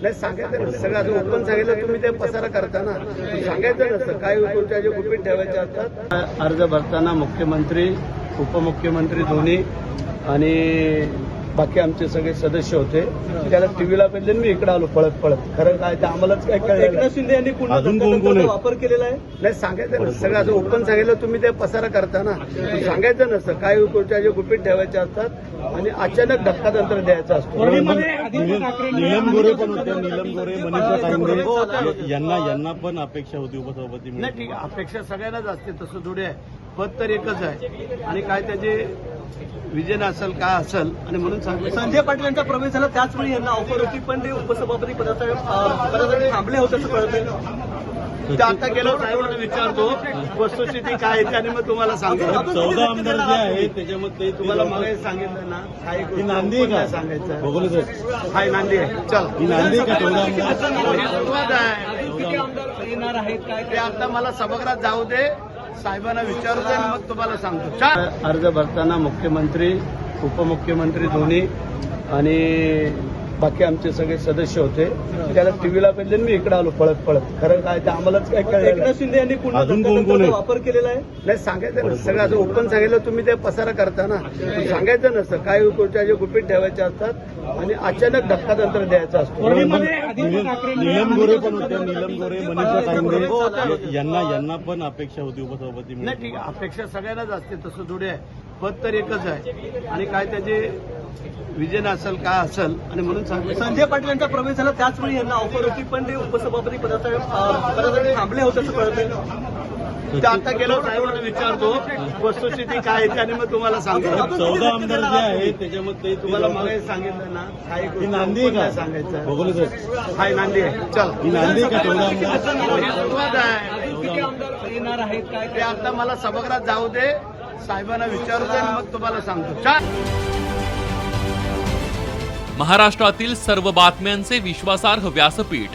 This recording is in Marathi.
नाही सांगायचं ना, सगळं असं ओपन सांगितलं तुम्ही ते पसारा करता ना, सांगायचं नसतं काय तुमच्या जे गुपित ठेवायचे असतात. अर्ज भरताना मुख्यमंत्री उपमुख्यमंत्री दोन्ही आणि बाकी आमचे सगळे सदस्य होते. त्याला टीव्हीला पाहिजे मी इकडे आलो पळत पळत. खरं काय ते आम्हालाच काय कळलं. एकनाथ शिंदे यांनी पुन्हा धक्काबुक्कीचा वापर केलेला आहे. नाही सांगायचं ना, सगळं असं ओपन सांगितलं तुम्ही ते पसारा करता ना, सांगायचं नसतं काय तुमच्या जे गुपित ठेवायचे असतात आणि अचानक धक्कातंत्र द्यायचा असतो. नीलम गोरे पण होत्या, नीलम गोरे, मनीषा तांबे यांना पण अपेक्षा होती उपसभापती नाही ठीक आहे, अपेक्षा सगळ्यांनाच असते, तसं थोडी आहे. पद तर एकच आहे आणि काय त्याचे विजन असेल काय असेल आणि म्हणून सांगतो. संजय पाटील यांचा प्रवेश झाला त्याचवेळी यांना ऑफर होती पण ते उपसभापती पदासाठी थांबले होते असं कळतंय. ते आता गेलो साहेबांना विचारतो वस्तुस्थिती काय आहे आणि मग तुम्हाला सांगतो. 14 आमदार जे आहेत त्याच्यामध्ये तुम्हाला मला सांगितलं ना काही ही नांदी आहे का सांगायचं. बघून सर हाय नांदी आहे. चल ही नांदी आहे का 14 आमदार किती आमदार येणार आहेत काय ते आता मला सभागृहात जाऊ दे, साहेबांना विचारू दे आणि मग तुम्हाला सांगतो. अर्ज भरताना मुख्यमंत्री उपमुख्यमंत्री दोन्ही आणि बाकी आमचे सगळे सदस्य होते. त्याला टीव्हीला पाहिजे मी इकडे आलो पळत पळत. खरं काय ते आम्हालाच काय कळलं. एकनाथ शिंदे यांनी पुन्हा धक्काबुक्कीचा वापर केलेला आहे. नाही सांगायचं ना, सगळं असं ओपन सांगितलं तुम्ही ते पसारा करता ना, सांगायचं नसतं काय तुमच्या जे गुपित ठेवायचे असतात आणि अचानक धक्कातंत्र द्यायचा असतो. नीलम गोरे पण होत्या, नीलम गोरे, मनीषा तांबे यांना पण अपेक्षा होती उपसभापती नाही ठीक आहे, अपेक्षा सगळ्यांनाच असते, तसं थोडी आहे. पद तर एकच आहे आणि काय त्याचे विजन असेल काय असेल आणि म्हणून सांगतो. संजय पाटील यांचा प्रवेश झाला त्याचवेळी यांना ऑफर होती पण ते उपसभापती पदासाठी थांबले होते असं कळतंय. ते आता गेलो साहेबांना विचारतो वस्तुस्थिती काय आहे आणि मग तुम्हाला सांगतो. 14 आमदार जे आहेत त्याच्यामध्ये तुम्हाला मला सांगितलं ना काही ही नांदी आहे का सांगायचं. बघून सर हाय नांदी आहे. चल ही नांदी आहे का 14 आमदार किती आमदार येणार आहेत काय ते आता मला सभागृहात जाऊ दे, साहेबांना विचारू दे आणि मग तुम्हाला सांगतो. महाराष्ट्रातील सर्व बातम्यांचे विश्वासार्ह व्यासपीठ